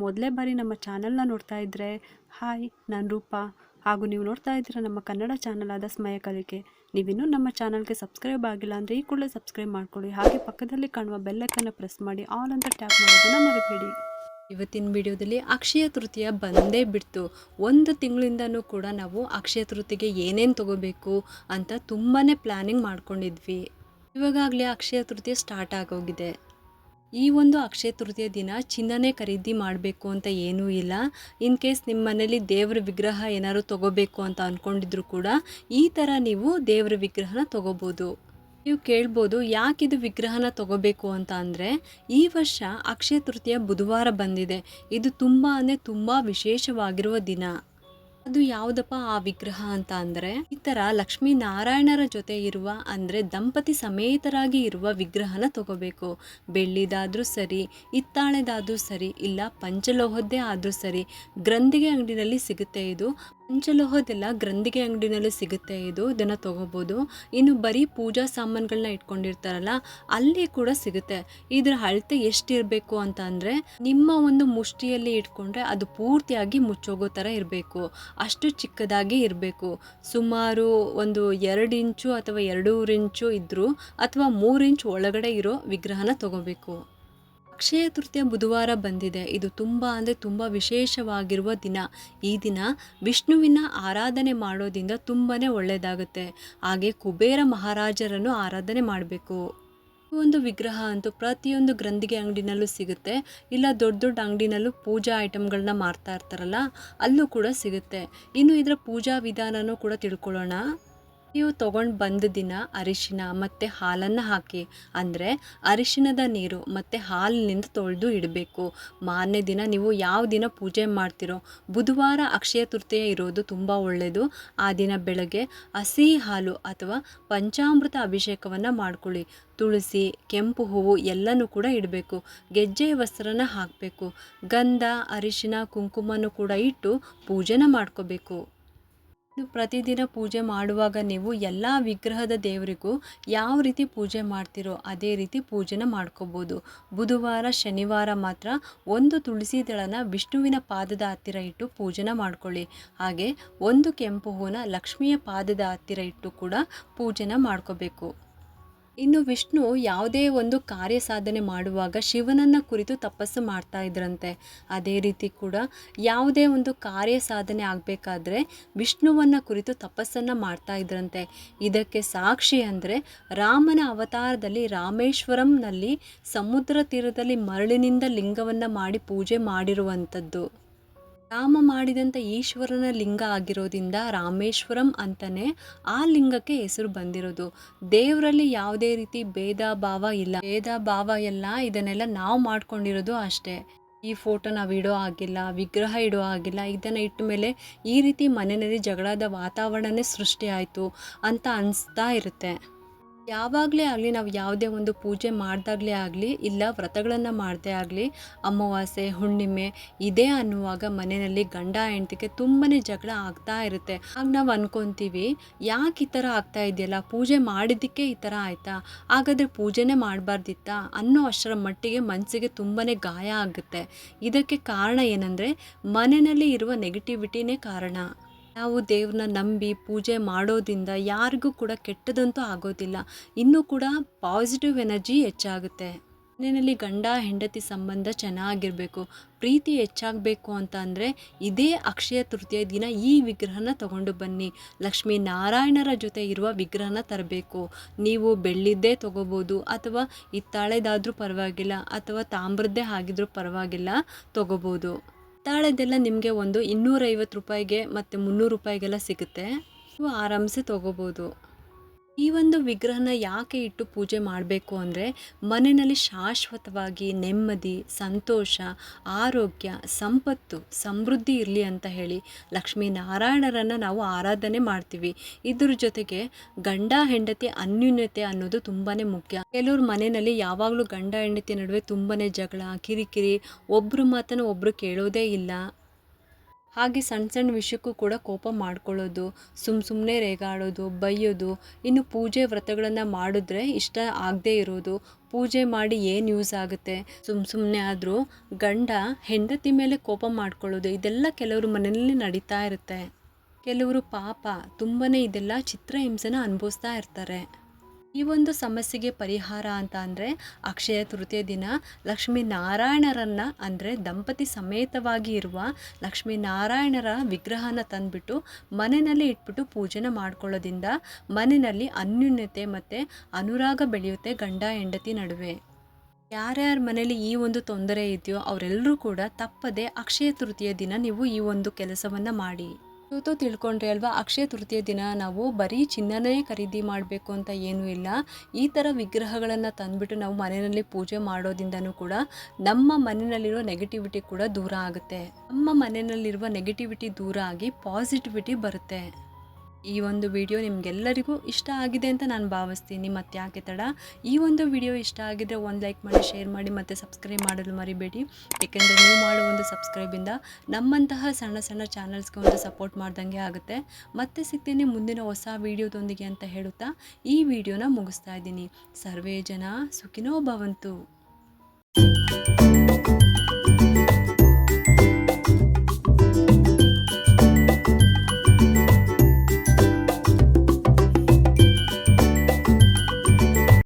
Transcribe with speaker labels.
Speaker 1: ಮೊದಲೇ ಬಾರಿ ನಮ್ಮ ಚಾನಲ್ನ ನೋಡ್ತಾ ಇದ್ದರೆ ಹಾಯ್, ನಾನು ರೂಪಾ. ಹಾಗೂ ನೀವು ನೋಡ್ತಾ ಇದ್ದೀರ ನಮ್ಮ ಕನ್ನಡ ಚಾನಲ್ ಆದ ಸ್ಮಯ ಕಲಿಕೆ. ನೀವಿನ್ನೂ ನಮ್ಮ ಚಾನಲ್ಗೆ ಸಬ್ಸ್ಕ್ರೈಬ್ ಆಗಿಲ್ಲ ಅಂದರೆ ಈ ಕೂಡಲೇ ಸಬ್ಸ್ಕ್ರೈಬ್ ಮಾಡ್ಕೊಳ್ಳಿ. ಹಾಗೆ ಪಕ್ಕದಲ್ಲಿ ಕಾಣುವ ಬೆಲ್ಲೈಕನ್ನು ಪ್ರೆಸ್ ಮಾಡಿ ಆಲ್ ಅಂತ ಟ್ಯಾಪ್ ಮಾಡೋದನ್ನು ಮರಿಬೇಡಿ. ಇವತ್ತಿನ ವಿಡಿಯೋದಲ್ಲಿ ಅಕ್ಷಯ ತೃತೀಯ ಬಂದೇ ಬಿಡ್ತು. ಒಂದು ತಿಂಗಳಿಂದನೂ ಕೂಡ ನಾವು ಅಕ್ಷಯ ತೃತೀಯಗೆ ಏನೇನು ತೊಗೋಬೇಕು ಅಂತ ತುಂಬಾ ಪ್ಲ್ಯಾನಿಂಗ್ ಮಾಡ್ಕೊಂಡಿದ್ವಿ. ಇವಾಗಲೇ ಅಕ್ಷಯ ತೃತೀಯ ಸ್ಟಾರ್ಟ್ ಆಗೋಗಿದೆ. ಈ ಒಂದು ಅಕ್ಷಯ ತೃತೀಯ ದಿನ ಚಿನ್ನನೇ ಖರೀದಿ ಮಾಡಬೇಕು ಅಂತ ಏನೂ ಇಲ್ಲ. ಇನ್ ಕೇಸ್ ನಿಮ್ಮ ಮನೇಲಿ ದೇವ್ರ ವಿಗ್ರಹ ಏನಾದ್ರು ತೊಗೋಬೇಕು ಅಂತ ಅಂದ್ಕೊಂಡಿದ್ರು ಕೂಡ ಈ ಥರ ನೀವು ದೇವ್ರ ವಿಗ್ರಹನ ತೊಗೋಬೋದು. ನೀವು ಕೇಳ್ಬೋದು ಯಾಕಿದು ವಿಗ್ರಹನ ತೊಗೋಬೇಕು ಅಂತ ಅಂದರೆ, ಈ ವರ್ಷ ಅಕ್ಷಯ ತೃತೀಯ ಬುಧವಾರ ಬಂದಿದೆ. ಇದು ತುಂಬ ವಿಶೇಷವಾಗಿರುವ ದಿನ. ಅದು ಯಾವುದಪ್ಪ ಆ ವಿಗ್ರಹ ಅಂತ ಅಂದರೆ, ಈ ಥರ ಲಕ್ಷ್ಮೀನಾರಾಯಣರ ಜೊತೆ ಇರುವ ಅಂದರೆ ದಂಪತಿ ಸಮೇತರಾಗಿ ಇರುವ ವಿಗ್ರಹನ ತಗೋಬೇಕು. ಬೆಳ್ಳಿದಾದರೂ ಸರಿ, ಹಿತ್ತಾಳೆದಾದರೂ ಸರಿ, ಇಲ್ಲ ಪಂಚಲೋಹದ್ದೇ ಆದರೂ ಸರಿ. ಗ್ರಂಥಿಗೆ ಅಂಗಡಿನಲ್ಲಿ ಸಿಗುತ್ತೆ ಇದು. ಪಂಚಲೋಹದೆಲ್ಲ ಗ್ರಂಥಿಗೆ ಅಂಗಡಿನಲ್ಲಿ ಸಿಗುತ್ತೆ ಇದನ್ನು ತೊಗೋಬೋದು. ಇನ್ನು ಬರೀ ಪೂಜಾ ಸಾಮಾನುಗಳನ್ನ ಇಟ್ಕೊಂಡಿರ್ತಾರಲ್ಲ, ಅಲ್ಲಿ ಕೂಡ ಸಿಗುತ್ತೆ. ಇದರ ಅಳತೆ ಎಷ್ಟಿರಬೇಕು ಅಂತ ಅಂದರೆ, ನಿಮ್ಮ ಒಂದು ಮುಷ್ಟಿಯಲ್ಲಿ ಇಟ್ಕೊಂಡ್ರೆ ಅದು ಪೂರ್ತಿಯಾಗಿ ಮುಚ್ಚೋಗೋ ಥರ ಇರಬೇಕು. ಅಷ್ಟು ಚಿಕ್ಕದಾಗಿ ಇರಬೇಕು. ಸುಮಾರು ಒಂದು 2 ಇಂಚು ಅಥವಾ 2.5 ಇಂಚು ಇದ್ದರೂ ಅಥವಾ 3 ಇಂಚು ಒಳಗಡೆ ಇರೋ ವಿಗ್ರಹನ ತಗೋಬೇಕು. ಅಕ್ಷಯ ತೃತೀಯ ಬುಧವಾರ ಬಂದಿದೆ. ಇದು ತುಂಬ ವಿಶೇಷವಾಗಿರುವ ದಿನ. ಈ ದಿನ ವಿಷ್ಣುವಿನ ಆರಾಧನೆ ಮಾಡೋದ್ರಿಂದ ತುಂಬಾ ಒಳ್ಳೆಯದಾಗುತ್ತೆ. ಹಾಗೆ ಕುಬೇರ ಮಹಾರಾಜರನ್ನು ಆರಾಧನೆ ಮಾಡಬೇಕು. ಒಂದು ವಿಗ್ರಹ ಅಂತೂ ಪ್ರತಿಯೊಂದು ಗ್ರಂಥಿಗೆ ಅಂಗಡಿನಲ್ಲೂ ಸಿಗುತ್ತೆ, ಇಲ್ಲ ದೊಡ್ಡ ಅಂಗಡಿನಲ್ಲೂ ಪೂಜಾ ಐಟಮ್ಗಳನ್ನ ಮಾರ್ತಾ ಇರ್ತಾರಲ್ಲ, ಅಲ್ಲೂ ಕೂಡ ಸಿಗುತ್ತೆ. ಇನ್ನು ಇದರ ಪೂಜಾ ವಿಧಾನನೂ ಕೂಡ ತಿಳ್ಕೊಳ್ಳೋಣ. ನೀವು ತೊಗೊಂಡು ಬಂದ ದಿನ ಅರಿಶಿನ ಮತ್ತು ಹಾಲನ್ನು ಹಾಕಿ, ಅಂದರೆ ಅರಿಶಿನದ ನೀರು ಮತ್ತು ಹಾಲಿನಿಂದ ತೊಳೆದು ಇಡಬೇಕು. ಮಾರನೇ ದಿನ ನೀವು ಯಾವ ದಿನ ಪೂಜೆ ಮಾಡ್ತಿರೋ, ಬುಧವಾರ ಅಕ್ಷಯ ತೃತೀಯ ಇರೋದು ತುಂಬ ಒಳ್ಳೆಯದು. ಆ ದಿನ ಬೆಳಗ್ಗೆ ಹಸಿ ಹಾಲು ಅಥವಾ ಪಂಚಾಮೃತ ಅಭಿಷೇಕವನ್ನು ಮಾಡ್ಕೊಳ್ಳಿ. ತುಳಸಿ, ಕೆಂಪು ಹೂವು ಎಲ್ಲನೂ ಕೂಡ ಇಡಬೇಕು. ಗೆಜ್ಜೆಯ ವಸ್ತ್ರನ ಹಾಕಬೇಕು. ಗಂಧ, ಅರಿಶಿನ, ಕುಂಕುಮನೂ ಕೂಡ ಇಟ್ಟು ಪೂಜೆನ ಮಾಡ್ಕೋಬೇಕು. ಪ್ರತಿದಿನ ಪೂಜೆ ಮಾಡುವಾಗ ನೀವು ಎಲ್ಲ ವಿಗ್ರಹದ ದೇವರಿಗೂ ಯಾವ ರೀತಿ ಪೂಜೆ ಮಾಡ್ತಿರೋ ಅದೇ ರೀತಿ ಪೂಜೆನ ಮಾಡ್ಕೋಬೋದು. ಬುಧವಾರ, ಶನಿವಾರ ಮಾತ್ರ ಒಂದು ತುಳಸಿ ದಳನ ವಿಷ್ಣುವಿನ ಪಾದದ ಹತ್ತಿರ ಇಟ್ಟು ಪೂಜೆನ ಮಾಡ್ಕೊಳ್ಳಿ. ಹಾಗೆ ಒಂದು ಕೆಂಪು ಹೂನ ಲಕ್ಷ್ಮಿಯ ಪಾದದ ಹತ್ತಿರ ಇಟ್ಟು ಕೂಡ ಪೂಜೆನ ಮಾಡ್ಕೋಬೇಕು. ಇನ್ನು ವಿಷ್ಣು ಯಾವುದೇ ಒಂದು ಕಾರ್ಯ ಸಾಧನೆ ಮಾಡುವಾಗ ಶಿವನನ್ನು ಕುರಿತು ತಪಸ್ಸು ಮಾಡ್ತಾ ಇದ್ರಂತೆ. ಅದೇ ರೀತಿ ಕೂಡ ಯಾವುದೇ ಒಂದು ಕಾರ್ಯ ಸಾಧನೆ ಆಗಬೇಕಾದ್ರೆ ವಿಷ್ಣುವನ್ನು ಕುರಿತು ತಪಸ್ಸನ್ನು ಮಾಡ್ತಾ ಇದ್ರಂತೆ. ಇದಕ್ಕೆ ಸಾಕ್ಷಿ ಅಂದರೆ, ರಾಮನ ಅವತಾರದಲ್ಲಿ ರಾಮೇಶ್ವರಂನಲ್ಲಿ ಸಮುದ್ರ ತೀರದಲ್ಲಿ ಮರಳಿನಿಂದ ಲಿಂಗವನ್ನು ಮಾಡಿ ಪೂಜೆ ಮಾಡಿರುವಂಥದ್ದು. ರಾಮ ಮಾಡಿದಂಥ ಈಶ್ವರನ ಲಿಂಗ ಆಗಿರೋದ್ರಿಂದ ರಾಮೇಶ್ವರಂ ಅಂತಲೇ ಆ ಲಿಂಗಕ್ಕೆ ಹೆಸರು ಬಂದಿರೋದು. ದೇವರಲ್ಲಿ ಯಾವುದೇ ರೀತಿ ಭೇದ ಭಾವ ಎಲ್ಲ ಇದನ್ನೆಲ್ಲ ನಾವು ಮಾಡ್ಕೊಂಡಿರೋದು ಅಷ್ಟೇ. ಈ ಫೋಟೋ ನಾವು ಇಡೋ ಆಗಿಲ್ಲ, ವಿಗ್ರಹ ಇಡೋ ಆಗಿಲ್ಲ, ಇದನ್ನು ಇಟ್ಟ ಮೇಲೆ ಈ ರೀತಿ ಮನೆಯಲ್ಲಿ ಜಗಳದ ವಾತಾವರಣನೇ ಸೃಷ್ಟಿ ಆಯಿತು ಅಂತ ಅನಿಸ್ತಾ ಇರುತ್ತೆ. ಯಾವಾಗಲೇ ಆಗಲಿ, ನಾವು ಯಾವುದೇ ಒಂದು ಪೂಜೆ ಮಾಡಿದಾಗಲೇ ಆಗಲಿ, ಇಲ್ಲ ವ್ರತಗಳನ್ನು ಮಾಡದೇ ಆಗಲಿ, ಅಮಾವಾಸ್ಯೆ, ಹುಣ್ಣಿಮೆ ಇದೆ ಅನ್ನುವಾಗ ಮನೆಯಲ್ಲಿ ಗಂಡ ಹೆಂಡತಿಗೆ ತುಂಬಾ ಜಗಳ ಆಗ್ತಾ ಇರುತ್ತೆ. ಆಗ ನಾವು ಅನ್ಕೊತೀವಿ, ಯಾಕೆ ಈ ಥರ ಆಗ್ತಾ ಇದೆಯಲ್ಲ, ಪೂಜೆ ಮಾಡಿದ್ದಕ್ಕೆ ಈ ಥರ ಆಯಿತಾ, ಹಾಗಾದರೆ ಪೂಜೆನೇ ಮಾಡಬಾರ್ದಿತ್ತಾ ಅನ್ನೋ ಅಷ್ಟರ ಮಟ್ಟಿಗೆ ಮನಸ್ಸಿಗೆ ತುಂಬಾ ಗಾಯ ಆಗುತ್ತೆ. ಇದಕ್ಕೆ ಕಾರಣ ಏನಂದರೆ, ಮನೆಯಲ್ಲಿ ಇರುವ ನೆಗೆಟಿವಿಟಿನೇ ಕಾರಣ. ನಾವು ದೇವ್ರನ್ನ ನಂಬಿ ಪೂಜೆ ಮಾಡೋದ್ರಿಂದ ಯಾರಿಗೂ ಕೂಡ ಕೆಟ್ಟದಂತೂ ಆಗೋದಿಲ್ಲ, ಇನ್ನೂ ಕೂಡ ಪಾಸಿಟಿವ್ ಎನರ್ಜಿ ಹೆಚ್ಚಾಗುತ್ತೆ. ಮನೆಯಲ್ಲಿ ಗಂಡ ಹೆಂಡತಿ ಸಂಬಂಧ ಚೆನ್ನಾಗಿರಬೇಕು, ಪ್ರೀತಿ ಹೆಚ್ಚಾಗಬೇಕು ಅಂತ ಅಂದರೆ ಇದೇ ಅಕ್ಷಯ ತೃತೀಯ ದಿನ ಈ ವಿಗ್ರಹನ ತಗೊಂಡು ಬನ್ನಿ. ಲಕ್ಷ್ಮೀ ನಾರಾಯಣರ ಜೊತೆ ಇರುವ ವಿಗ್ರಹನ ತರಬೇಕು. ನೀವು ಬೆಳ್ಳಿದ್ದೇ ತೊಗೋಬೋದು, ಅಥವಾ ಹಿತ್ತಾಳೆದಾದರೂ ಪರವಾಗಿಲ್ಲ, ಅಥವಾ ತಾಮ್ರದ್ದೇ ಆಗಿದ್ರೂ ಪರವಾಗಿಲ್ಲ, ತೊಗೋಬೋದು. ಹಿತ್ತಾಳೆದೆಲ್ಲ ನಿಮಗೆ ಒಂದು 250 ರೂಪಾಯಿಗೆ ಮತ್ತು 300 ರೂಪಾಯಿಗೆಲ್ಲ ಸಿಗುತ್ತೆ. ನೀವು ಆರಾಮ್ಸೆ ತೊಗೋಬೋದು. ಈ ಒಂದು ವಿಗ್ರಹನ ಯಾಕೆ ಇಟ್ಟು ಪೂಜೆ ಮಾಡಬೇಕು ಅಂದರೆ, ಮನೆಯಲ್ಲಿ ಶಾಶ್ವತವಾಗಿ ನೆಮ್ಮದಿ, ಸಂತೋಷ, ಆರೋಗ್ಯ, ಸಂಪತ್ತು, ಸಮೃದ್ಧಿ ಇರಲಿ ಅಂತ ಹೇಳಿ ಲಕ್ಷ್ಮೀನಾರಾಯಣರನ್ನು ನಾವು ಆರಾಧನೆ ಮಾಡ್ತೀವಿ. ಇದ್ರ ಜೊತೆಗೆ ಗಂಡ ಹೆಂಡತಿ ಅನ್ಯೋನ್ಯತೆ ಅನ್ನೋದು ತುಂಬಾ ಮುಖ್ಯ. ಕೆಲವ್ರ ಮನೆಯಲ್ಲಿ ಯಾವಾಗಲೂ ಗಂಡ ಹೆಂಡತಿ ನಡುವೆ ತುಂಬಾ ಜಗಳ, ಕಿರಿಕಿರಿ, ಒಬ್ಬರು ಮಾತನ್ನು ಒಬ್ಬರು ಕೇಳೋದೇ ಇಲ್ಲ. ಹಾಗೆ ಸಣ್ಣ ಸಣ್ಣ ವಿಷಯಕ್ಕೂ ಕೂಡ ಕೋಪ ಮಾಡ್ಕೊಳ್ಳೋದು, ಸುಮ್ಮನೆ ರೇಗಾಡೋದು, ಬೈಯೋದು, ಇನ್ನು ಪೂಜೆ ವ್ರತಗಳನ್ನು ಮಾಡಿದ್ರೆ ಇಷ್ಟ ಆಗದೇ ಇರೋದು, ಪೂಜೆ ಮಾಡಿ ಏನು ಯೂಸ್ ಆಗುತ್ತೆ, ಸುಮ್ಮನೆ ಆದರೂ ಗಂಡ ಹೆಂಡತಿ ಮೇಲೆ ಕೋಪ ಮಾಡ್ಕೊಳ್ಳೋದು, ಇದೆಲ್ಲ ಕೆಲವರು ಮನೆಯಲ್ಲಿ ನಡೀತಾ ಇರುತ್ತೆ. ಕೆಲವರು ಪಾಪ ತುಂಬಾ ಇದೆಲ್ಲ ಚಿತ್ರಹಿಂಸೆನ ಅನುಭವಿಸ್ತಾ ಇರ್ತಾರೆ. ಈ ಒಂದು ಸಮಸ್ಯೆಗೆ ಪರಿಹಾರ ಅಂತ ಅಂದರೆ ಅಕ್ಷಯ ತೃತೀಯ ದಿನ ಲಕ್ಷ್ಮೀನಾರಾಯಣರನ್ನು ಅಂದರೆ ದಂಪತಿ ಸಮೇತವಾಗಿ ಇರುವ ಲಕ್ಷ್ಮೀನಾರಾಯಣರ ವಿಗ್ರಹನ ತಂದುಬಿಟ್ಟು ಮನೆಯಲ್ಲಿ ಇಟ್ಬಿಟ್ಟು ಪೂಜೆನ ಮಾಡ್ಕೊಳ್ಳೋದ್ರಿಂದ ಮನೆಯಲ್ಲಿ ಅನ್ಯೋನ್ಯತೆ ಮತ್ತು ಅನುರಾಗ ಬೆಳೆಯುತ್ತೆ ಗಂಡ ಹೆಂಡತಿ ನಡುವೆ. ಯಾರ್ಯಾರ ಮನೇಲಿ ಈ ಒಂದು ತೊಂದರೆ ಇದೆಯೋ ಅವರೆಲ್ಲರೂ ಕೂಡ ತಪ್ಪದೆ ಅಕ್ಷಯ ತೃತೀಯ ದಿನ ನೀವು ಈ ಒಂದು ಕೆಲಸವನ್ನು ಮಾಡಿ. ಇವತ್ತು ತಿಳ್ಕೊಂಡ್ರಿ ಅಲ್ವಾ, ಅಕ್ಷಯ ತೃತೀಯ ದಿನ ನಾವು ಬರೀ ಚಿನ್ನನೇ ಖರೀದಿ ಮಾಡಬೇಕು ಅಂತ ಏನೂ ಇಲ್ಲ. ಈ ಥರ ವಿಗ್ರಹಗಳನ್ನು ತಂದುಬಿಟ್ಟು ನಾವು ಮನೆಯಲ್ಲಿ ಪೂಜೆ ಮಾಡೋದ್ರಿಂದನೂ ಕೂಡ ನಮ್ಮ ಮನೆಯಲ್ಲಿರೋ ನೆಗೆಟಿವಿಟಿ ಕೂಡ ದೂರ ಆಗುತ್ತೆ. ನಮ್ಮ ಮನೆಯಲ್ಲಿರುವ ನೆಗೆಟಿವಿಟಿ ದೂರ ಆಗಿ ಪಾಸಿಟಿವಿಟಿ ಬರುತ್ತೆ. ಈ ಒಂದು ವಿಡಿಯೋ ನಿಮಗೆಲ್ಲರಿಗೂ ಇಷ್ಟ ಆಗಿದೆ ಅಂತ ನಾನು ಭಾವಿಸ್ತೀನಿ. ಮತ್ತು ಯಾಕೆ ತಡ, ಈ ಒಂದು ವಿಡಿಯೋ ಇಷ್ಟ ಆಗಿದ್ರೆ ಒಂದು ಲೈಕ್ ಮಾಡಿ, ಶೇರ್ ಮಾಡಿ ಮತ್ತು ಸಬ್ಸ್ಕ್ರೈಬ್ ಮಾಡಲು ಮರಿಬೇಡಿ. ಏಕೆಂದರೆ ನೀವು ಮಾಡೋ ಒಂದು ಸಬ್ಸ್ಕ್ರೈಬಿಂದ ನಮ್ಮಂತಹ ಸಣ್ಣ ಸಣ್ಣ ಚಾನಲ್ಸ್ಗೆ ಒಂದು ಸಪೋರ್ಟ್ ಮಾಡ್ದಂಗೆ ಆಗುತ್ತೆ. ಮತ್ತೆ ಸಿಗ್ತೀನಿ ಮುಂದಿನ ಹೊಸ ವಿಡಿಯೋದೊಂದಿಗೆ ಅಂತ ಹೇಳುತ್ತಾ ಈ ವಿಡಿಯೋನ ಮುಗಿಸ್ತಾ ಇದ್ದೀನಿ. ಸರ್ವೇ ಜನ ಸುಖಿನೋ ಭವಂತು.